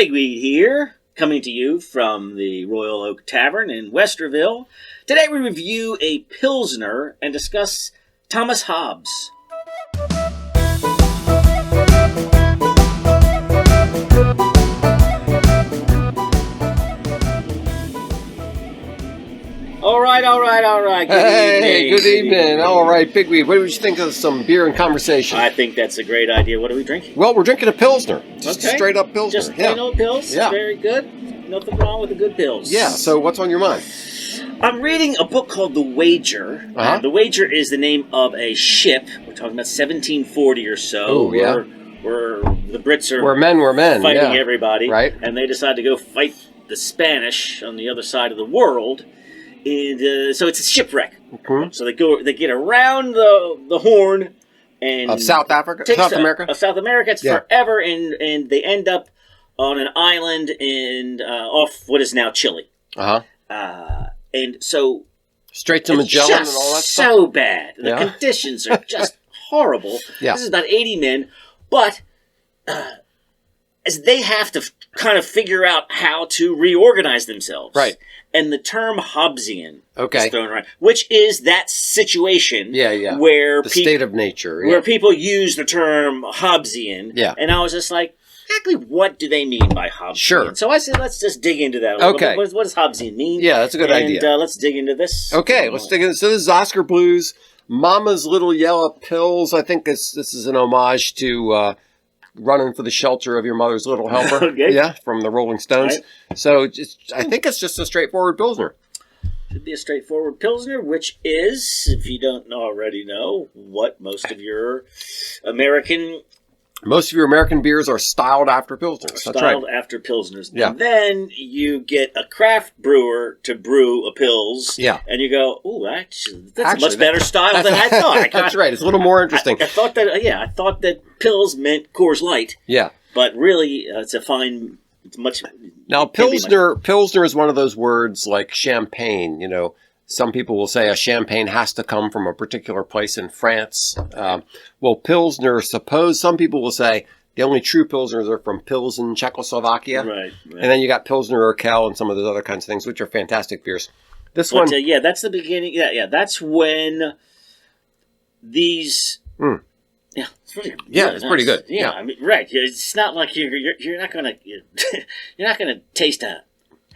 Pigweed here, coming to you from the Royal Oak Tavern in Westerville. Today we review a pilsner and discuss Thomas Hobbes. All right. Good evening. All right, Pigweed. What do you think of some beer and conversation? I think that's a great idea. What are we drinking? Well, we're drinking a pilsner. Just Okay. a straight up pilsner. Just plain old pills? Yeah. Very good. Nothing wrong with the good pills. Yeah, so what's on your mind? I'm reading a book called The Wager. Uh-huh. The Wager is the name of a ship. We're talking about 1740 or so. Oh, yeah. Where the Brits are We're men. fighting Yeah. everybody. Right. And they decide to go fight the Spanish on the other side of the world. And so it's a shipwreck. Mhm. So they get around the Horn and Of South Africa? takes South America? Of South America. It's Yeah. forever, and they end up on an island off what is now Chile. Uh-huh. And so Straight to it's Magellan just and all that stuff? so bad. The Yeah. conditions are just horrible. Yeah. This is about 80 men, but as they have to kind of figure out how to reorganize themselves. Right. And the term Hobbesian Okay. is thrown around, which is that situation Yeah. where The state of nature. Yeah. where people use the term Hobbesian. Yeah. And I was just like, exactly what do they mean by Hobbesian? Sure. So I said, let's just dig into that a little Okay. bit. What does Hobbesian mean? Yeah, that's a good idea. And let's dig into this. Okay, let's dig in. So this is Oscar Blues, Mama's Little Yellow Pills. I think this is an homage to Running for the Shelter of Your Mother's Little Helper. Okay. Yeah, from the Rolling Stones. Right. So I think it's just a straightforward pilsner. Should be a straightforward pilsner, which is, if you don't already know, what most of your American beers are styled after pilsners. That's styled right. after pilsners. Yeah. And then you get a craft brewer to brew a pils. Yeah. And you go, ooh, that's a much better style than I thought. That's right. It's a little more interesting. I thought that pils meant Coors Light, Yeah. but really it's a fine. It's much. Now, can be much- pilsner is one of those words like champagne. You know, some people will say a champagne has to come from a particular place in France. Well, pilsner, some people will say the only true pilsners are from Pilsen, Czechoslovakia. Right. And then you got Pilsner Urquell and some of those other kinds of things, which are fantastic beers. This one... yeah, that's the beginning. Yeah, that's when these... Yeah, it's pretty good. Yeah, it's pretty good. Yeah, I mean, right. It's not like you're not gonna you're not gonna taste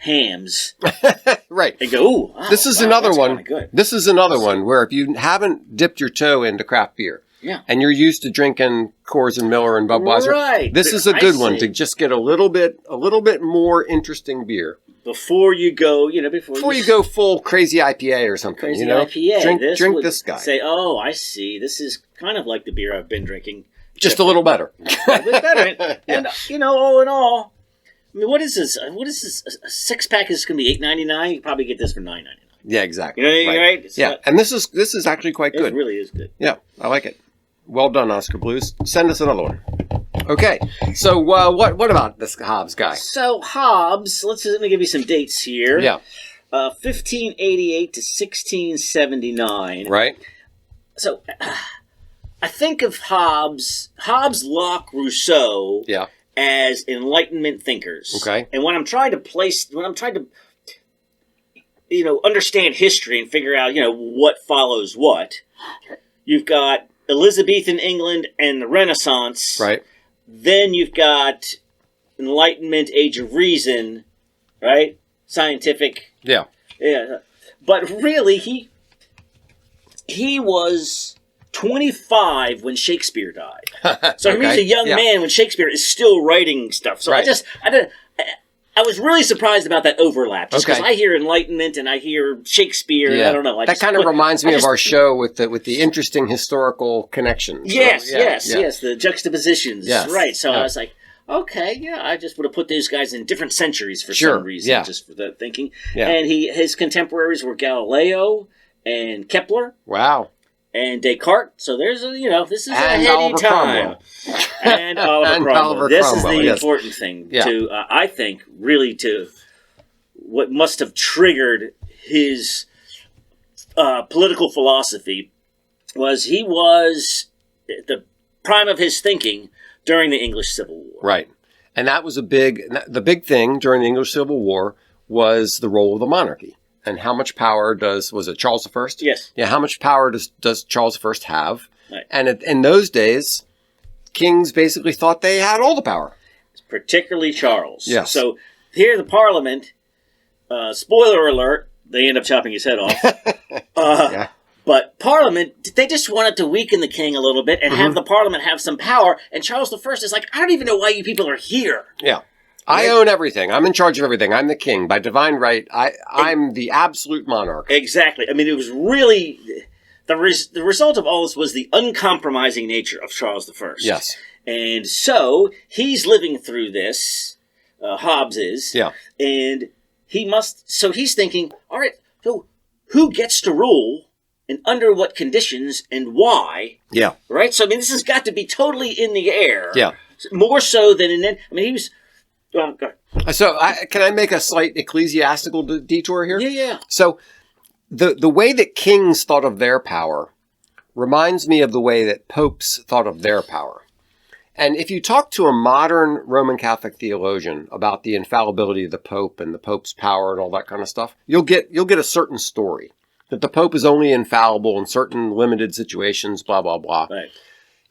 hams Right. and go, ooh. Wow, This is wow, another that's one. kinda good. This is another one where if you haven't dipped your toe into craft beer, Yeah. and you're used to drinking Coors and Miller and Budweiser, Right. this is a good one see. to just get a little bit more interesting beer Before you go, before you go full crazy IPA or something. crazy you know, IPA, drink would this guy. Say, oh, I see. This is kind of like the beer I've been drinking. Just a little better. A bit better. And all in all, I mean, what is this? A 6-pack is going to be $8.99. You can probably get this for $9.99. Yeah, exactly. You know what I mean, right? It's Yeah, not- and this is actually quite good. It really is good. Yeah, I like it. Well done, Oscar Blues. Send us another one. Okay, so what about this Hobbes guy? So Hobbes, let me give you some dates here. Yeah, 1588 to 1679. right. So I think of Hobbes, Locke, Rousseau Yeah, as Enlightenment thinkers. Okay. And when I'm trying to understand history and figure out, what follows what, you've got Elizabethan England and the Renaissance. right. Then you've got Enlightenment, Age of Reason, right? Scientific. Yeah, Yeah. But really, he was 25 when Shakespeare died. So he was a young man when Shakespeare is still writing stuff. So Right. I was really surprised about that overlap. Just because Okay. I hear Enlightenment and I hear Shakespeare. Yeah. I don't know. That kind of reminds me of our show with the interesting historical connections. Yes, So, yes. The juxtapositions. Yes. Right. So Yeah. I was like, okay, yeah, I just would have put those guys in different centuries for Sure, some reason, yeah. just for that thinking. Yeah. And his contemporaries were Galileo and Kepler Wow. and Descartes. So there's this is a And heady Oliver time. And Oliver And Cromwell. Oliver This Cromwell, is the yes. important thing Yeah. to, I think, really to what must have triggered his political philosophy was he was at the prime of his thinking during the English Civil War. Right. And that was the big thing during the English Civil War was the role of the monarchy. And how much power was it Charles I? Yes. Yeah, how much power does Charles I have? Right. And in those days, kings basically thought they had all the power. Particularly Charles. Yes. So here the Parliament, spoiler alert, they end up chopping his head off. Yeah. But Parliament, they just wanted to weaken the king a little bit and have the Parliament have some power. And Charles I is like, I don't even know why you people are here. Yeah. I own everything. I'm in charge of everything. I'm the king. By divine right, I'm the absolute monarch. Exactly. I mean, it was really... The result of all this was the uncompromising nature of Charles I. Yes. And so, he's living through this, Hobbes is. Yeah. And he's thinking, all right, so who gets to rule and under what conditions and why? Yeah. Right? So, I mean, this has got to be totally in the air. Yeah. More so than he was... Well, go ahead. So, can I make a slight ecclesiastical detour here? Yeah. So, the way that kings thought of their power reminds me of the way that popes thought of their power. And if you talk to a modern Roman Catholic theologian about the infallibility of the pope and the pope's power and all that kind of stuff, you'll get a certain story that the pope is only infallible in certain limited situations, blah, blah, blah. Right.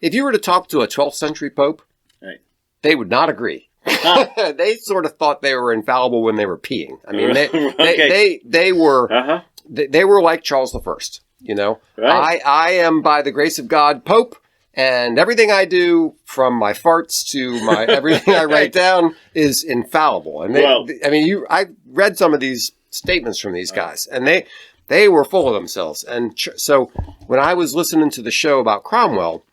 If you were to talk to a 12th century pope, Right. they would not agree. They sort of thought they were infallible when they were peeing. I mean, they were they were like Charles I. You know, right. I am by the grace of God Pope, and everything I do, from my farts to my everything I write down, is infallible. And I read some of these statements from these guys, and they were full of themselves. And so when I was listening to the show about Cromwell.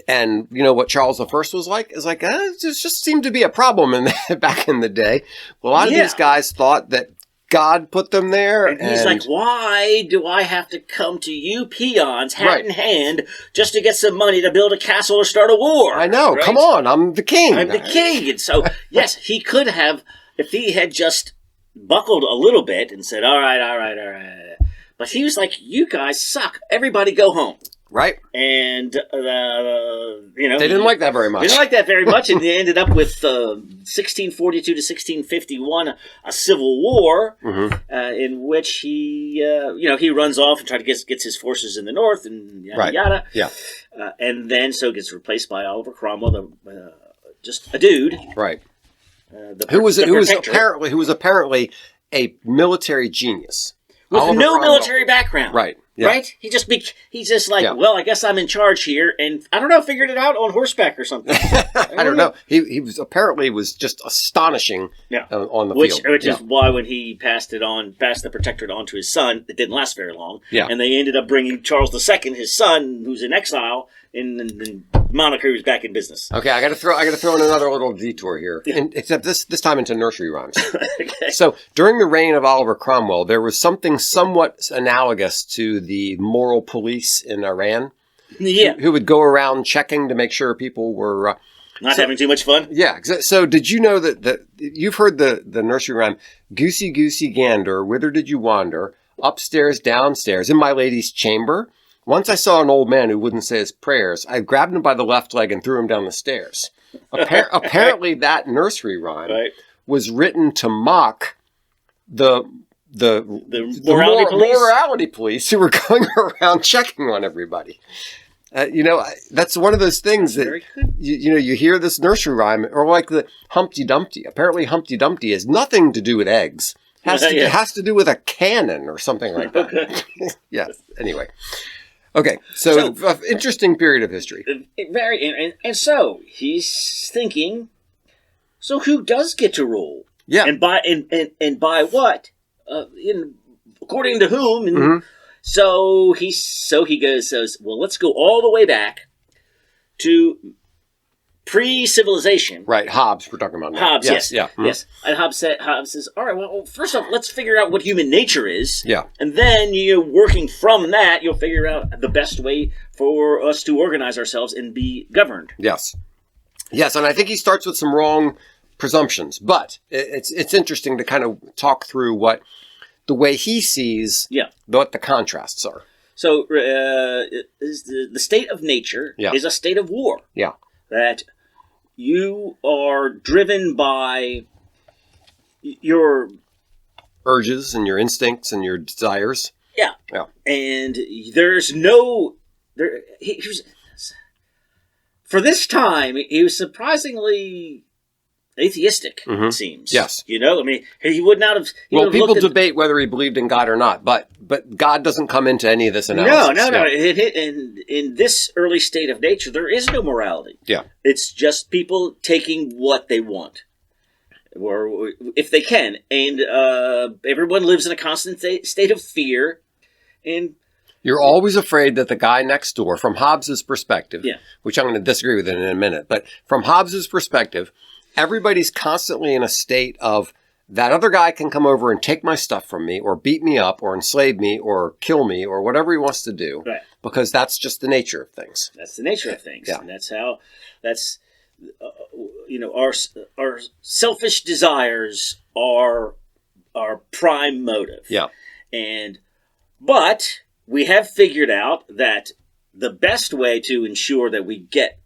And you know what Charles I was like? Is like, it just seemed to be a problem back in the day. Well, a lot of these guys thought that God put them there. And he's like, why do I have to come to you peons, hat in hand, just to get some money to build a castle or start a war? I know. Right? Come on. I'm the king. I'm the king. And so, yes, he could have, if he had just buckled a little bit and said, all right. But he was like, you guys suck. Everybody go home. Right. And, they didn't like that very much. They didn't like that very much, and they ended up with 1642 to 1651, a civil war, in which he runs off and gets his forces in the north, and yada, yada. Yeah. And then, so gets replaced by Oliver Cromwell, just a dude. Right. Who was apparently a military genius. With Oliver no Cromwell. Military background. Right. Yeah. Right? He's just like, well, I guess I'm in charge here, and I don't know, figured it out on horseback or something. I don't know. He was just astonishing on the field. Which is why when he passed the protectorate on to his son, it didn't last very long. Yeah. And they ended up bringing Charles II, his son, who's in exile, and monarchy was back in business. Okay, I got to throw in another little detour here, except this time into nursery rhymes. Okay. So during the reign of Oliver Cromwell, there was something somewhat analogous to the moral police in Iran. Yeah, who would go around checking to make sure people were not having too much fun. Yeah. So did you know that you've heard the nursery rhyme? Goosey, goosey, gander, whither did you wander? Upstairs, downstairs, in my lady's chamber. Once I saw an old man who wouldn't say his prayers. I grabbed him by the left leg and threw him down the stairs. Apparently that nursery rhyme was written to mock the morality police who were going around checking on everybody. That's one of those things that, you hear this nursery rhyme, or like the Humpty Dumpty. Apparently Humpty Dumpty has nothing to do with eggs. It has to do with a cannon or something like that. Yeah. Anyway. Okay, so interesting period of history. And so he's thinking, so who does get to rule? Yeah, and by what? According to whom? And so he says, well, let's go all the way back to pre-civilization. Right, Hobbes, we're talking about now. Hobbes, yes. Yes. And Hobbes says, all right, well, first off, let's figure out what human nature is. Yeah. And then, working from that, you'll figure out the best way for us to organize ourselves and be governed. Yes. Yes, and I think he starts with some wrong presumptions, but it's interesting to kind of talk through the way he sees what the contrasts are. So, the state of nature is a state of war. Yeah. That you are driven by your urges and your instincts and your desires. Yeah. Yeah. And there's no... He was, for this time, he was surprisingly atheistic, it seems. Yes. You know, I mean, he would not have... Well, people debate whether he believed in God or not, but God doesn't come into any of this analysis. No. In this early state of nature, there is no morality. Yeah. It's just people taking what they want, or if they can. And everyone lives in a constant state of fear. And you're always afraid that the guy next door, from Hobbes's perspective, which I'm going to disagree with in a minute, but from Hobbes's perspective, everybody's constantly in a state of that other guy can come over and take my stuff from me or beat me up or enslave me or kill me or whatever he wants to do, because that's just the nature of things. That's the nature of things. Yeah. And that's our selfish desires are our prime motive. Yeah. But we have figured out that the best way to ensure that we get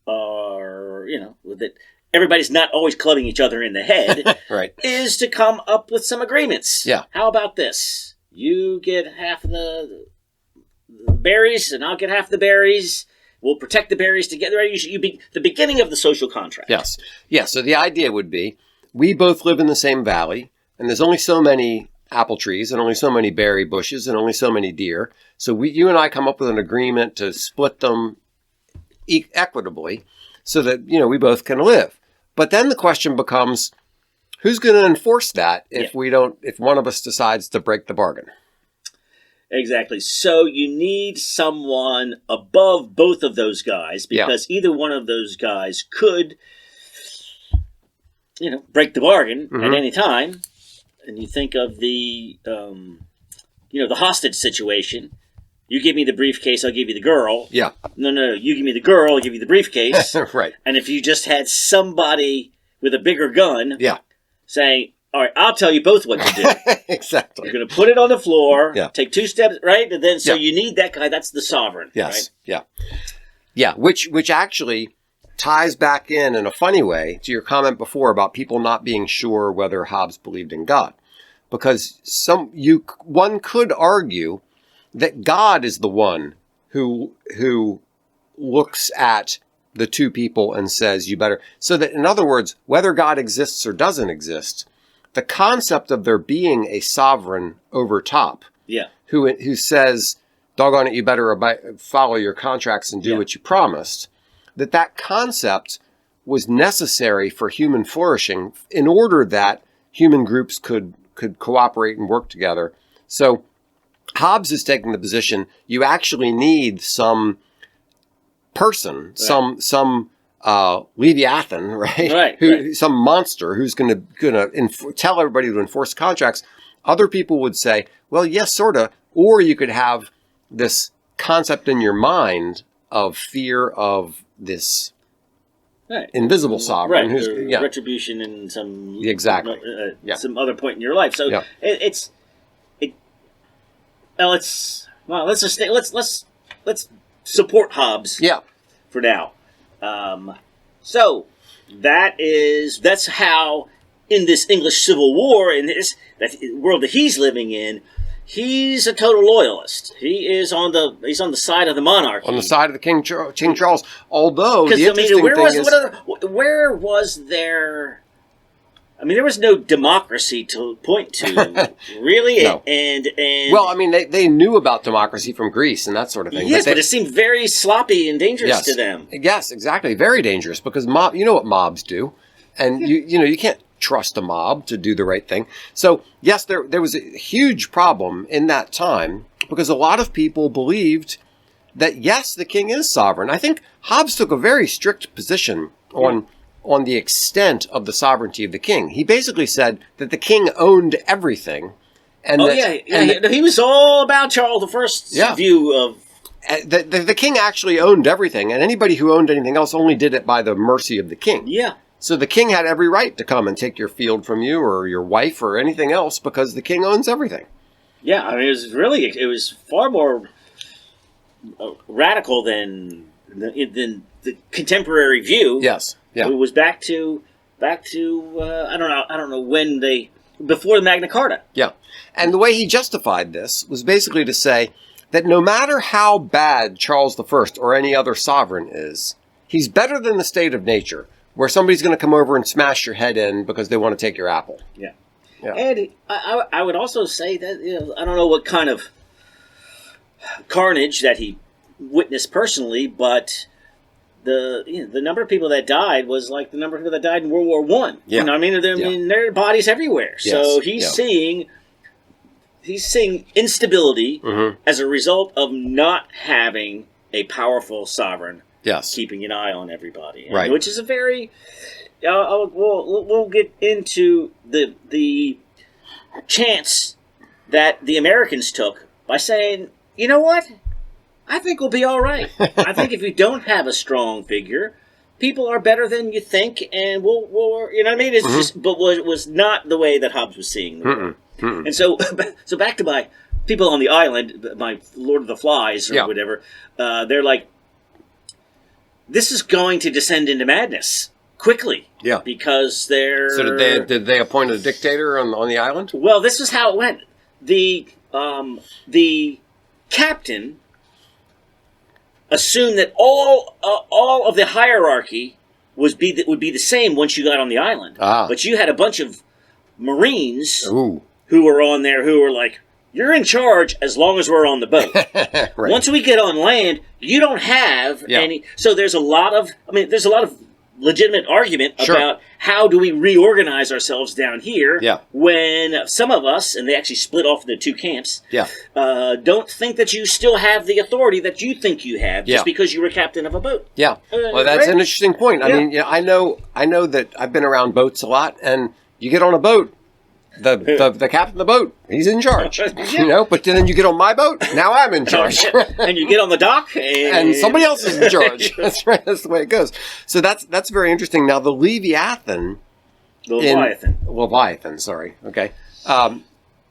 that everybody's not always clubbing each other in the head is to come up with some agreements. Yeah. How about this? You get half the berries and I'll get half the berries. We'll protect the berries together. You be the beginning of the social contract. Yes. Yeah. So the idea would be we both live in the same valley and there's only so many apple trees and only so many berry bushes and only so many deer. So you and I come up with an agreement to split them equitably so that, we both can live. But then the question becomes, who's going to enforce that if if one of us decides to break the bargain? Exactly. So you need someone above both of those guys, because either one of those guys could, break the bargain at any time. And you think of the hostage situation. You give me the briefcase, I'll give you the girl. Yeah. No. You give me the girl, I'll give you the briefcase. Right. And if you just had somebody with a bigger gun saying, all right, I'll tell you both what to do. Exactly. You're going to put it on the floor, take 2 steps, right? And then, so you need that guy, that's the sovereign. Yes. Right? Yeah. Yeah. Which actually ties back in a funny way to your comment before about people not being sure whether Hobbes believed in God. Because one could argue that God is the one who looks at the two people and says, you better. So that, in other words, whether God exists or doesn't exist, the concept of there being a sovereign over top, who says, doggone it, you better follow your contracts and do what you promised, that concept was necessary for human flourishing in order that human groups could cooperate and work together. So Hobbes is taking the position you actually need some person, some Leviathan, right? Some monster who's going to tell everybody to enforce contracts. Other people would say, well, yes, sort of. Or you could have this concept in your mind of fear of this invisible sovereign, who's retribution in some some other point in your life. So let's support Hobbes. For now. So that's how in this English Civil War, in that world that he's living in, he's a total loyalist. He's on the side of the monarchy, on the side of the King Charles. Although the where was there? I mean, there was no democracy to point to, really. No. And well, I mean, they knew about democracy from Greece and that sort of thing. Yes, but it seemed very sloppy and dangerous to them. Yes, exactly, very dangerous because you know what mobs do, and you can't trust a mob to do the right thing. So yes, there was a huge problem in that time because a lot of people believed that yes, the king is sovereign. I think Hobbes took a very strict position on the extent of the sovereignty of the king. He basically said that the king owned everything. And he was all about Charles I's view of... The king actually owned everything, and anybody who owned anything else only did it by the mercy of the king. Yeah. So the king had every right to come and take your field from you or your wife or anything else because the king owns everything. Yeah, I mean, it was far more radical than the contemporary view. Yes. Yeah. It was back to I don't know when before the Magna Carta. Yeah. And the way he justified this was basically to say that no matter how bad Charles I or any other sovereign is, he's better than the state of nature, where somebody's going to come over and smash your head in because they want to take your apple. Yeah. Yeah. And I would also say that, I don't know what kind of carnage that he witnessed personally, but the number of people that died was like the number of people that died in World War One. Yeah. You know what I mean? There are bodies everywhere. Yes. So he's seeing instability as a result of not having a powerful sovereign. Yes. Keeping an eye on everybody, right? Which is a very we'll get into the chance that the Americans took by saying, you know what, I think we'll be all right. I think if you don't have a strong figure, people are better than you think, and we'll you know what I mean? It's just, but was not the way that Hobbes was seeing the world. And so back to my people on the island, my Lord of the Flies or whatever, they're like, this is going to descend into madness quickly. Yeah. Because they're... So did they appoint a dictator on the island? Well, this is how it went. The captain assumed that all of the hierarchy would be the same once you got on the island. But you had a bunch of Marines who were on there who were like, you're in charge as long as we're on the boat. Right. Once we get on land, you don't have any... So there's a lot of legitimate argument about how do we reorganize ourselves down here when some of us, and they actually split off into two camps, don't think that you still have the authority that you think you have just because you were captain of a boat. Yeah. Well, that's an interesting point. I mean, I know that I've been around boats a lot, and you get on a boat, the captain of the boat, he's in charge, but then you get on my boat, now I'm in charge. And you get on the dock and somebody else is in charge. That's right. That's the way it goes. So that's very interesting. Now the Leviathan, sorry. Okay.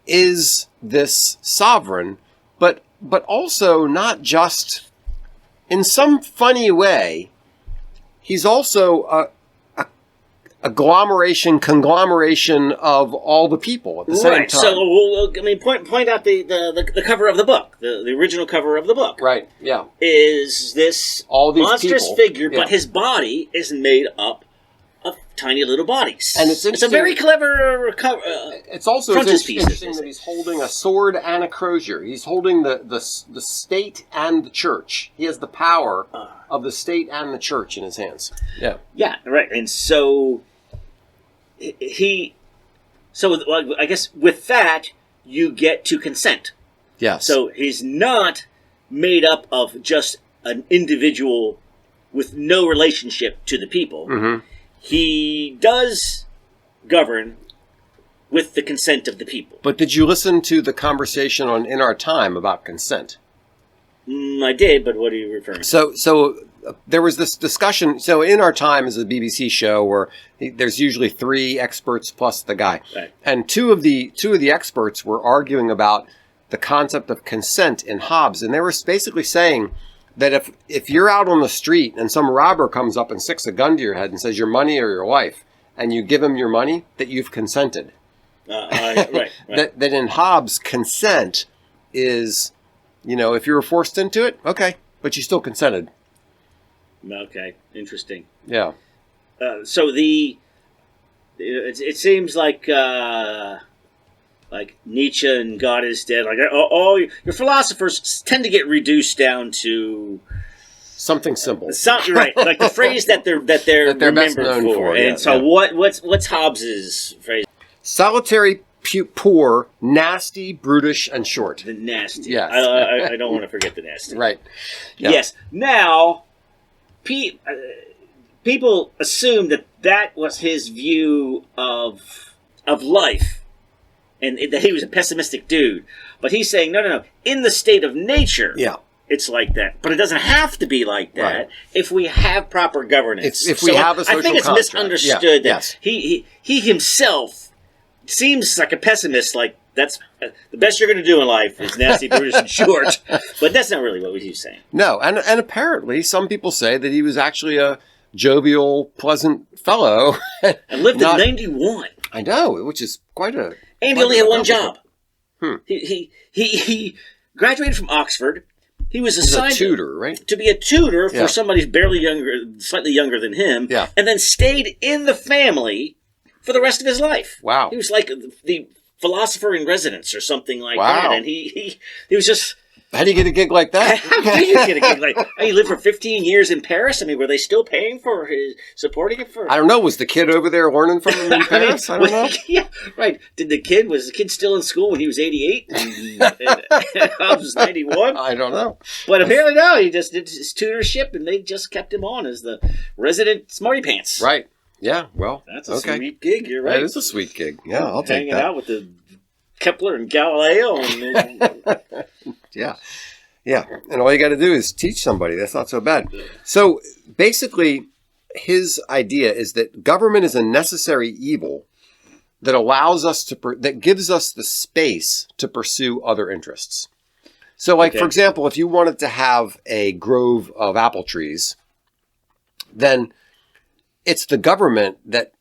Is this sovereign, but also not just in some funny way, he's also conglomeration of all the people at the same time. So, point out the cover of the book, the original cover of the book. Right, yeah. Is this all these monstrous people. figure, but his body is made up of tiny little bodies. And it's a very clever it's also interesting that he's holding a sword and a crozier. He's holding the state and the church. He has the power of the state and the church in his hands. Yeah. Yeah, right. And so... I guess with that, you get to consent. Yes. So he's not made up of just an individual with no relationship to the people. Mm-hmm. He does govern with the consent of the people. But did you listen to the conversation on In Our Time about consent? I did, but what are you referring to? So there was this discussion. So In Our Time is a BBC show where there's usually three experts plus the guy. Right. And two of the experts were arguing about the concept of consent in Hobbes. And they were basically saying that if you're out on the street and some robber comes up and sticks a gun to your head and says your money or your life, and you give him your money, that you've consented. Right. That in Hobbes, consent is... if you were forced into it, okay, but you still consented. Okay, interesting. Yeah. So it seems like Nietzsche and God is dead. Like all your philosophers tend to get reduced down to something simple. Right, like the phrase that they're remembered best known for. And so what's Hobbes's phrase? Solitary, poor, nasty, brutish, and short. The nasty. Yes. I don't want to forget the nasty. Right. Yeah. Yes. Now, people assume that was his view of life, and that he was a pessimistic dude. But he's saying, no. In the state of nature, it's like that. But it doesn't have to be like that if we have proper governance. If we have a social I think it's contract. misunderstood that he himself seems like a pessimist, like that's the best you're going to do in life is nasty, brutish, and short. But that's not really what he was saying. No, and apparently some people say that he was actually a jovial, pleasant fellow. And lived at 91. I know, which is quite a... And he only had one job. Hmm. He graduated from Oxford. He was assigned a tutor, right? To be a tutor for somebody who's slightly younger than him. Yeah. And then stayed in the family for the rest of his life. Wow. He was like the philosopher in residence or something like that. And he was just... How do you get a gig like that? How do you get a gig like that? He lived for 15 years in Paris. I mean, were they still paying for supporting him for... I don't know. Was the kid over there learning from him in Paris? I don't know. Yeah, right. Was the kid still in school when he was 88? And Hobbes was 91? I don't know. But apparently no, he just did his tutorship and they just kept him on as the resident smarty pants. Right. Yeah, well, that's a sweet gig, you're right. That is a sweet gig. Yeah, I'll take that. Hanging out with the Kepler and Galileo. Yeah. And all you got to do is teach somebody. That's not so bad. So basically, his idea is that government is a necessary evil that allows us that gives us the space to pursue other interests. So, like, for example, if you wanted to have a grove of apple trees, then it's the government that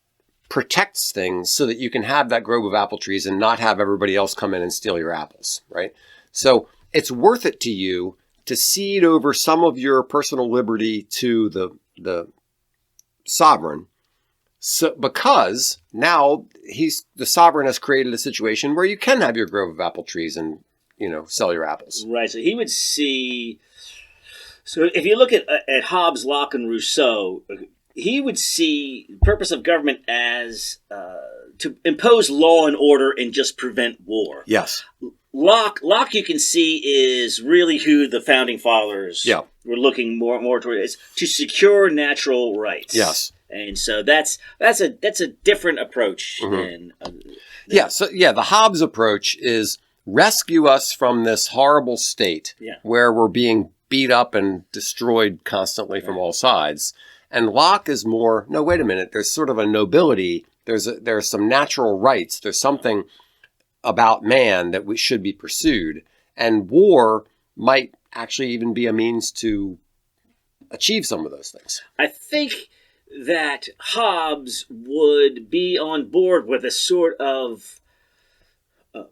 protects things so that you can have that grove of apple trees and not have everybody else come in and steal your apples, right? So it's worth it to you to cede over some of your personal liberty to the sovereign, so because now the sovereign has created a situation where you can have your grove of apple trees and sell your apples. Right. So he would see. So if you look at Hobbes, Locke, and Rousseau, he would see the purpose of government as to impose law and order and just prevent war. Yes. Locke, you can see, is really who the founding fathers were looking more toward, is to secure natural rights. Yes. And so that's a different approach. Mm-hmm. The Hobbes approach is rescue us from this horrible state where we're being beat up and destroyed constantly from all sides. And Locke is more, no, wait a minute, there's sort of a nobility, there's some natural rights, there's something about man that should be pursued. And war might actually even be a means to achieve some of those things. I think that Hobbes would be on board with a sort of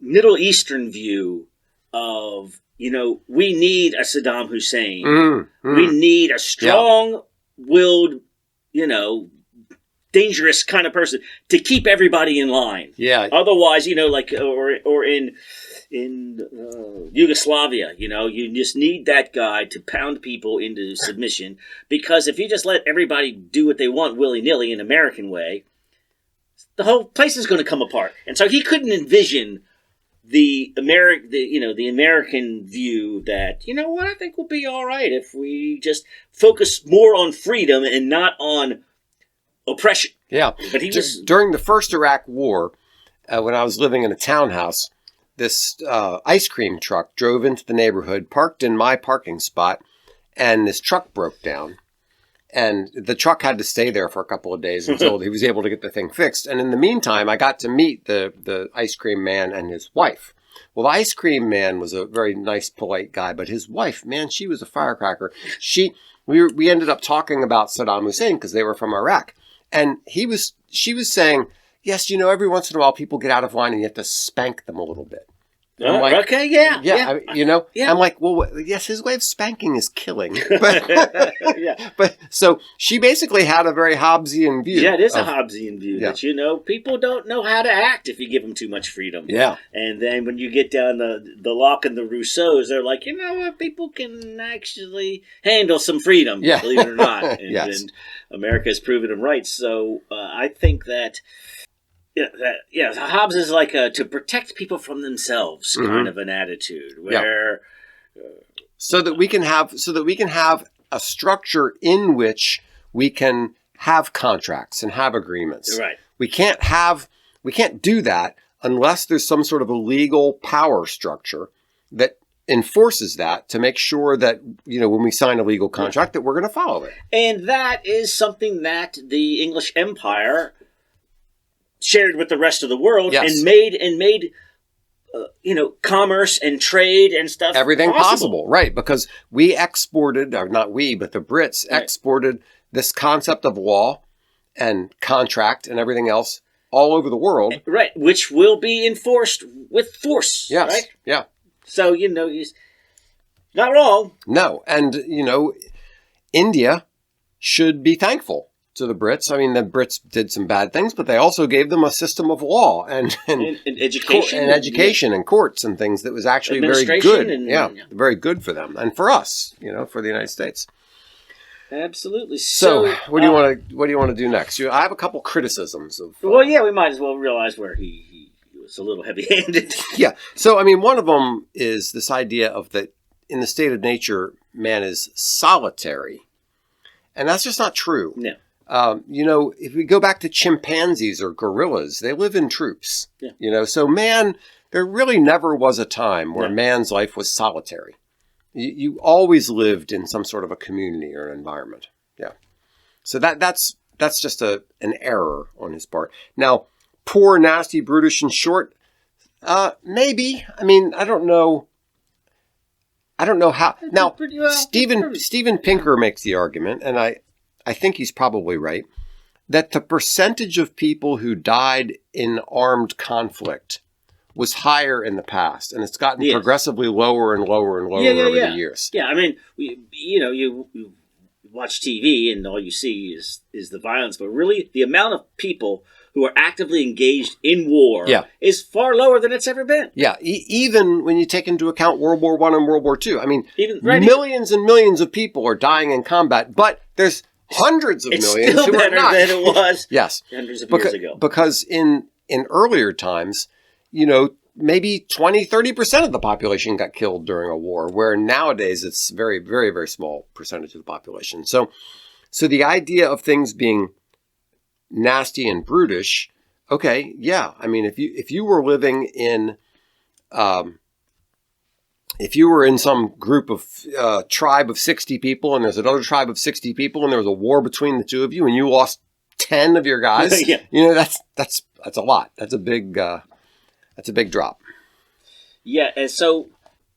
Middle Eastern view of, we need a Saddam Hussein. We need a strong-willed, dangerous kind of person to keep everybody in line. Yeah. Otherwise, or in Yugoslavia, you just need that guy to pound people into submission, because if you just let everybody do what they want willy-nilly in American way, the whole place is going to come apart. And so he couldn't envision the American view that, I think we'll be all right if we just focus more on freedom and not on oppression. Yeah. But he was during the first Iraq War, when I was living in a townhouse, this ice cream truck drove into the neighborhood, parked in my parking spot, and this truck broke down. And the truck had to stay there for a couple of days until he was able to get the thing fixed. And in the meantime, I got to meet the ice cream man and his wife. Well, the ice cream man was a very nice, polite guy, but his wife, man, she was a firecracker. We ended up talking about Saddam Hussein because they were from Iraq. And she was saying, yes, every once in a while people get out of line and you have to spank them a little bit. I'm like, okay, yeah. I'm like, well, yes, his way of spanking is killing. But, but so she basically had a very Hobbesian view. Yeah, it is a Hobbesian view that, people don't know how to act if you give them too much freedom. Yeah. And then when you get down the Locke and the Rousseaus, they're like, people can actually handle some freedom, believe it or not. And, and America has proven them right. So I think that... Hobbes is like to protect people from themselves kind of an attitude where so that we can have a structure in which we can have contracts and have agreements. Right. We can't do that unless there's some sort of a legal power structure that enforces that to make sure that, when we sign a legal contract that we're going to follow it. And that is something that the English Empire shared with the rest of the world and made commerce and trade and stuff. Everything possible, right? Because we exported, or not we, but the Brits exported this concept of law and contract and everything else all over the world. Right, which will be enforced with force. Yes, right? yeah. So, he's not wrong. No, and, India should be thankful to the Brits. I mean, the Brits did some bad things, but they also gave them a system of law and education and courts and things that was actually very good. Very good for them and for us, for the United States. Absolutely. So what do you want to do next? I have a couple criticisms of. We might as well realize where he was a little heavy-handed. Yeah. So one of them is this idea of that in the state of nature, man is solitary, and that's just not true. No. If we go back to chimpanzees or gorillas, they live in troops. Yeah. So man, there really never was a time where man's life was solitary. You always lived in some sort of a community or an environment. Yeah. So that's just an error on his part. Now, poor, nasty, brutish, and short, maybe. I mean, I don't know how. Now, Steven Pinker makes the argument, and I think he's probably right, that the percentage of people who died in armed conflict was higher in the past, and it's gotten progressively lower and lower and lower over the years. Yeah, I mean, you watch TV and all you see is the violence, but really the amount of people who are actively engaged in war is far lower than it's ever been. Yeah, even when you take into account World War I and World War II. I mean, millions and millions of people are dying in combat, but there's hundreds of millions still who better are not. than it was Yes. hundreds of years ago. Because in earlier times, maybe 20, 30% of the population got killed during a war, where nowadays it's very, very, very small percentage of the population. So the idea of things being nasty and brutish, okay, yeah. I mean, if you were living in, if you were in some group of tribe of 60 people, and there's another tribe of 60 people, and there was a war between the two of you, and you lost 10 of your guys, that's a lot. That's a big drop. Yeah, and so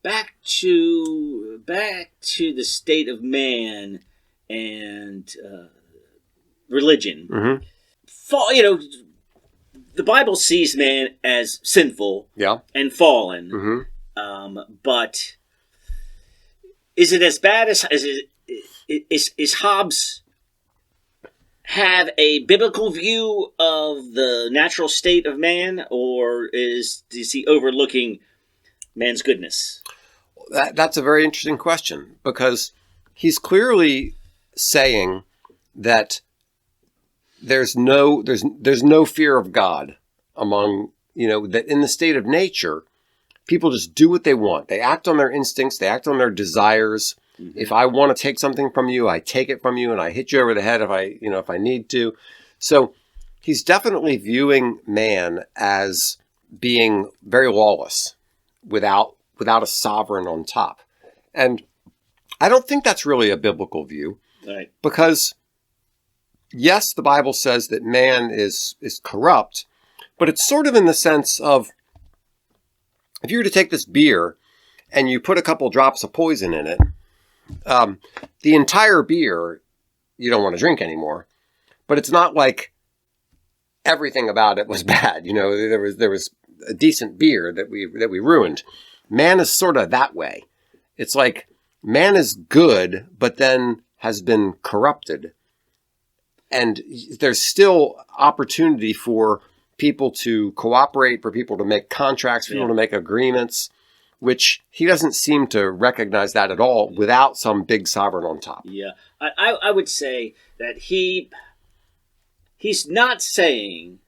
back to the state of man and religion. Mm-hmm. The Bible sees man as sinful and fallen. Mm-hmm. But is it as bad as is Hobbes have a biblical view of the natural state of man, or is he overlooking man's goodness? That's a very interesting question, because he's clearly saying that there's no fear of God among, that in the state of nature, people just do what they want. They act on their instincts. They act on their desires. Mm-hmm. If I want to take something from you, I take it from you, and I hit you over the head if I need to. So he's definitely viewing man as being very lawless without a sovereign on top. And I don't think that's really a biblical view. Right. Because yes, the Bible says that man is corrupt, but it's sort of in the sense of, if you were to take this beer and you put a couple drops of poison in it, the entire beer you don't want to drink anymore. But it's not like everything about it was bad. There was a decent beer that we ruined. Man is sort of that way. It's like man is good, but then has been corrupted. And there's still opportunity for people to cooperate, for people to make contracts, for people to make agreements, which he doesn't seem to recognize that at all without some big sovereign on top. Yeah, I would say that he's not saying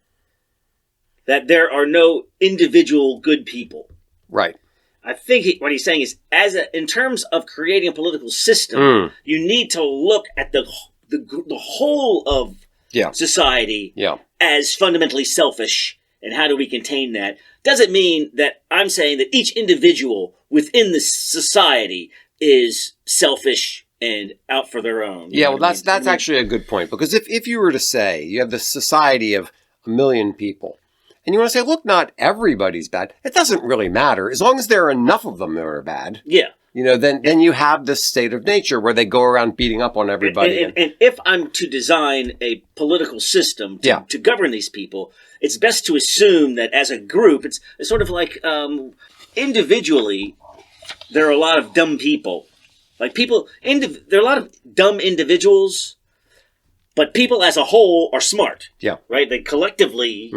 that there are no individual good people. Right. I think what he's saying is, in terms of creating a political system, you need to look at the whole of society as fundamentally selfish, and how do we contain that? Doesn't mean that I'm saying that each individual within the society is selfish and out for their own. Yeah, well, that's actually a good point, because if you were to say you have this society of 1 million people, And you want to say, look, not everybody's bad. It doesn't really matter. As long as there are enough of them that are bad. Yeah. Then you have this state of nature where they go around beating up on everybody. And if I'm to design a political system to govern these people, it's best to assume that as a group, it's sort of like individually, there are a lot of dumb people. Like there are a lot of dumb individuals, but people as a whole are smart. Yeah. Right? They collectively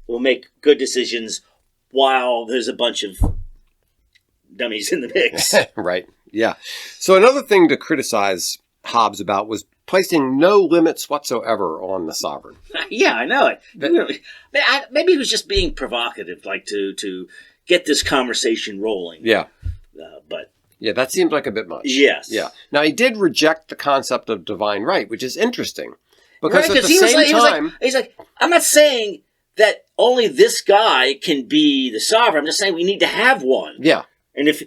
will make good decisions while there's a bunch of dummies in the mix. Right. Yeah. So another thing to criticize Hobbes about was placing no limits whatsoever on the sovereign. Yeah, I know it. Maybe he was just being provocative, like to get this conversation rolling. Yeah. But yeah, that seemed like a bit much. Yes. Yeah. Now, he did reject the concept of divine right, which is interesting. Because right, at the same time... He's like, I'm not saying that only this guy can be the sovereign. I'm just saying we need to have one. Yeah. And if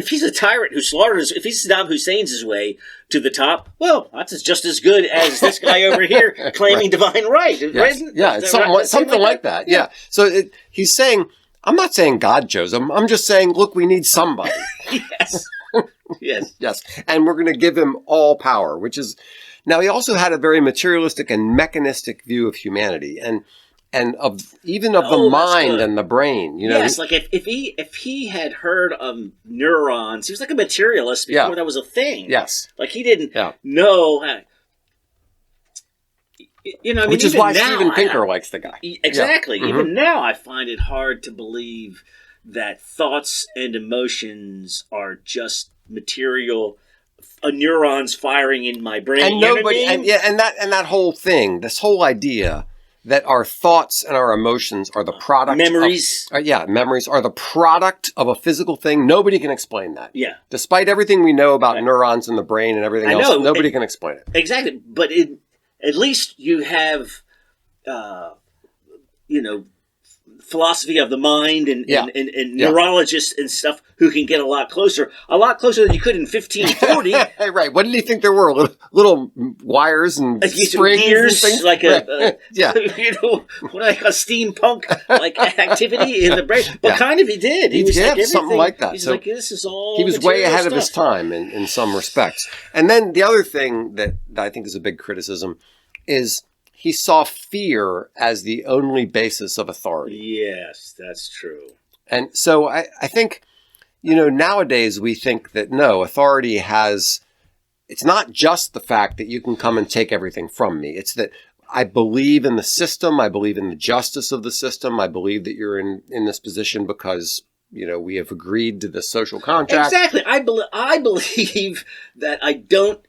he's a tyrant who slaughters, if he's Saddam Hussein's his way to the top, well, that's just as good as this guy over here claiming divine right. Yes. Right? Yeah, it's something like that. Yeah. So he's saying, I'm not saying God chose him. I'm just saying, look, we need somebody. Yes. Yes. Yes. And we're going to give him all power, which is... Now, he also had a very materialistic and mechanistic view of humanity and of the mind and the brain. Yes, like if he had heard of neurons, he was like a materialist before that was a thing. Yes. Like he didn't know how... Which is why Steven Pinker likes the guy. Exactly. Yeah. Even now, I find it hard to believe that thoughts and emotions are just material, neurons firing in my brain. And nobody, and that whole thing, this whole idea that our thoughts and our emotions are the product memories. Memories are the product of a physical thing. Nobody can explain that. Yeah. Despite Despite everything we know about neurons in the brain and everything else, nobody can explain it. Exactly. But at least you have, philosophy of the mind and neurologists and stuff who can get a lot closer than you could in 1540. Right. What did he think there were? Little wires and springs gears, and things? like a steampunk like activity in the brain. But kind of he did. He was like something like that. He's so like, this is all he was way ahead stuff. of his time in some respects. And then the other thing that I think is a big criticism is he saw fear as the only basis of authority. Yes, that's true. And so I think, nowadays we think that no, authority it's not just the fact that you can come and take everything from me. It's that I believe in the system. I believe in the justice of the system. I believe that you're in this position because, we have agreed to the social contract. Exactly. I believe that I don't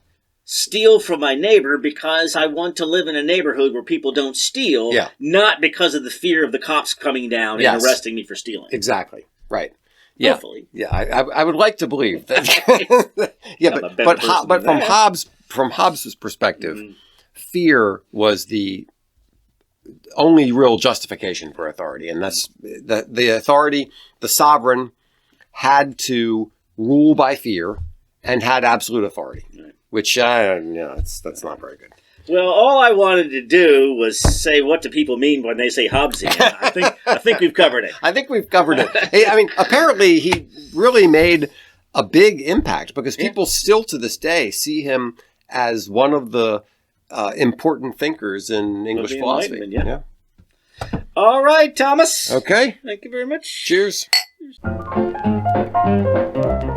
steal from my neighbor because I want to live in a neighborhood where people don't steal, not because of the fear of the cops coming down and arresting me for stealing. Exactly. Right. Yeah. Hopefully. Yeah. I would like to believe that. Yeah, but from Hobbes' perspective, fear was the only real justification for authority, and that's the authority, the sovereign had to rule by fear and had absolute authority. Right. Which, that's not very good. Well, all I wanted to do was say, what do people mean when they say Hobbesian? I think we've covered it. I think we've covered it. Hey, apparently he really made a big impact because people still to this day see him as one of the important thinkers in English philosophy. Yeah. All right, Thomas. Okay. Thank you very much. Cheers.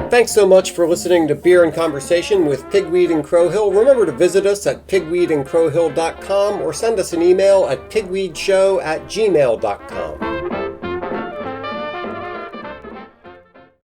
Thanks so much for listening to Beer and Conversation with Pigweed and Crowhill. Remember to visit us at pigweedandcrowhill.com or send us an email at pigweedshow@gmail.com.